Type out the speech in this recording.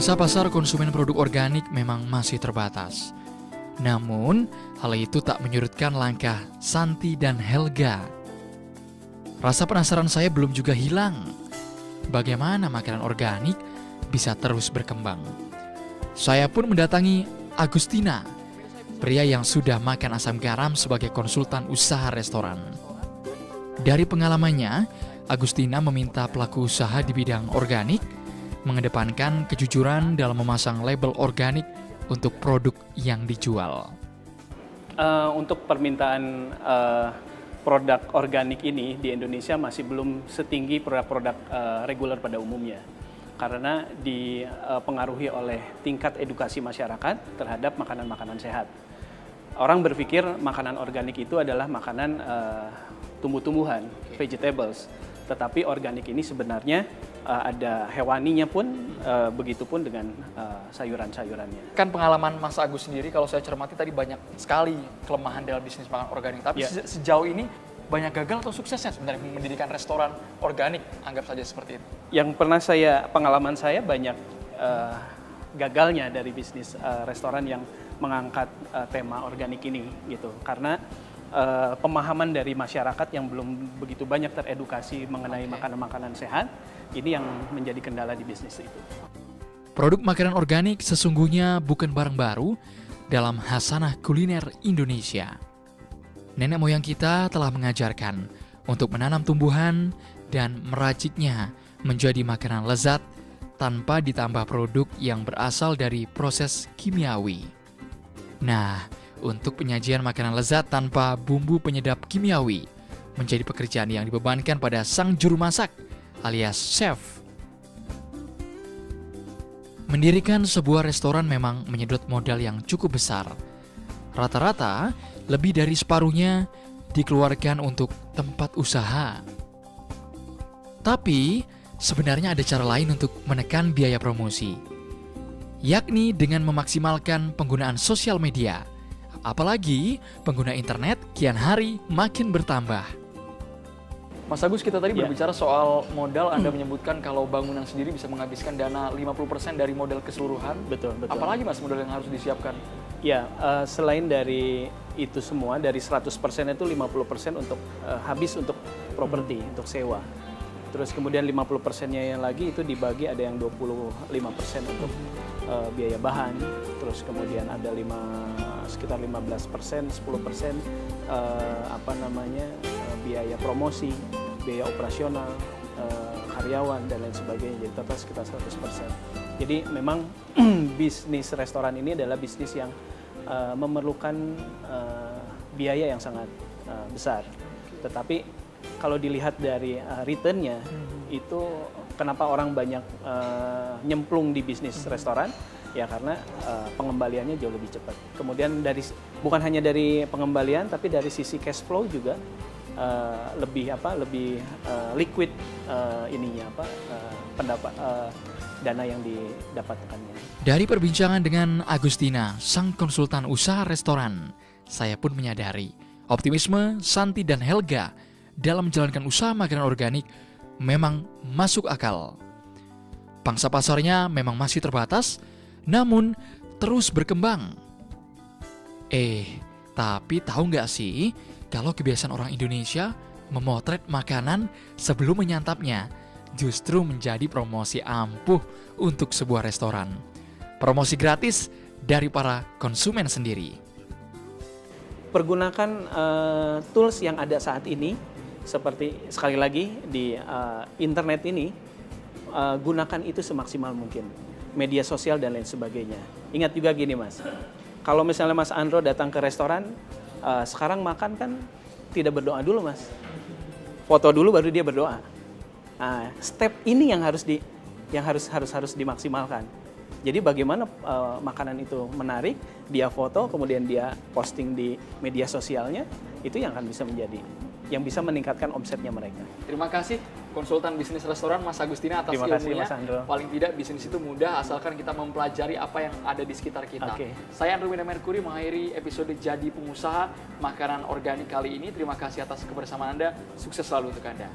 Pangsa pasar konsumen produk organik memang masih terbatas. Namun, hal itu tak menyurutkan langkah Santi dan Helga. Rasa penasaran saya belum juga hilang. Bagaimana makanan organik bisa terus berkembang? Saya pun mendatangi Agustina, pria yang sudah makan asam garam sebagai konsultan usaha restoran. Dari pengalamannya, Agustina meminta pelaku usaha di bidang organik mengedepankan kejujuran dalam memasang label organik untuk produk yang dijual. Untuk permintaan produk organik ini di Indonesia masih belum setinggi produk-produk reguler pada umumnya, karena dipengaruhi oleh tingkat edukasi masyarakat terhadap makanan-makanan sehat. Orang berpikir makanan organik itu adalah makanan tumbuh-tumbuhan, vegetables, tetapi organik ini sebenarnya ada hewaninya pun, begitupun dengan sayuran-sayurannya. Kan pengalaman Mas Agus sendiri, kalau saya cermati tadi banyak sekali kelemahan dalam bisnis makanan organik. Tapi sejauh ini banyak gagal atau suksesnya sebenarnya mendirikan restoran organik, anggap saja seperti itu? Yang pengalaman saya banyak gagalnya dari bisnis restoran yang mengangkat tema organik ini gitu. Karena pemahaman dari masyarakat yang belum begitu banyak teredukasi mengenai makanan-makanan sehat, ini yang menjadi kendala di bisnis itu. Produk makanan organik sesungguhnya bukan barang baru dalam khasanah kuliner Indonesia. Nenek moyang kita telah mengajarkan untuk menanam tumbuhan dan meraciknya menjadi makanan lezat tanpa ditambah produk yang berasal dari proses kimiawi. Nah, untuk penyajian makanan lezat tanpa bumbu penyedap kimiawi menjadi pekerjaan yang dibebankan pada sang juru masak alias chef. Mendirikan sebuah restoran memang menyedot modal yang cukup besar. Rata-rata lebih dari separuhnya dikeluarkan untuk tempat usaha. Tapi sebenarnya ada cara lain untuk menekan biaya promosi, yakni dengan memaksimalkan penggunaan sosial media. Apalagi pengguna internet kian hari makin bertambah. Mas Agus, kita tadi berbicara soal modal. Anda menyebutkan kalau bangunan sendiri bisa menghabiskan dana 50% dari modal keseluruhan. Betul. Apalagi Mas modal yang harus disiapkan? Ya, selain dari itu semua, dari 100% itu 50% untuk habis untuk properti, untuk sewa. Terus kemudian 50%-nya yang lagi itu dibagi, ada yang 25% untuk biaya bahan. Terus kemudian ada sekitar 15%, 10% biaya promosi, biaya operasional, karyawan dan lain sebagainya. Jadi total sekitar 100%. Jadi memang bisnis restoran ini adalah bisnis yang memerlukan biaya yang sangat besar. Tetapi kalau dilihat dari return-nya, itu kenapa orang banyak nyemplung di bisnis restoran? Ya karena pengembaliannya jauh lebih cepat. Kemudian bukan hanya dari pengembalian, tapi dari sisi cash flow juga lebih liquid dana yang didapatkannya. Dari perbincangan dengan Agustina, sang konsultan usaha restoran, saya pun menyadari optimisme Santi dan Helga dalam menjalankan usaha makanan organik memang masuk akal. Pangsa pasarnya memang masih terbatas, namun terus berkembang. Tapi tahu nggak sih kalau kebiasaan orang Indonesia memotret makanan sebelum menyantapnya justru menjadi promosi ampuh untuk sebuah restoran. Promosi gratis dari para konsumen sendiri. Pergunakan tools yang ada saat ini, seperti sekali lagi di internet ini, gunakan itu semaksimal mungkin. Media sosial dan lain sebagainya. Ingat juga gini Mas, kalau misalnya Mas Andro datang ke restoran, sekarang makan kan tidak berdoa dulu Mas. Foto dulu baru dia berdoa. Nah, step ini yang harus dimaksimalkan. Jadi bagaimana makanan itu menarik, dia foto, kemudian dia posting di media sosialnya, itu yang akan bisa yang bisa meningkatkan omsetnya mereka. Terima kasih konsultan bisnis restoran Mas Agustina atas ilmunya. Mas Andro. Paling tidak bisnis itu mudah asalkan kita mempelajari apa yang ada di sekitar kita. Saya Andrew Wina Merkuri mengakhiri episode Jadi Pengusaha Makanan Organik kali ini. Terima kasih atas kebersamaan Anda. Sukses selalu untuk Anda.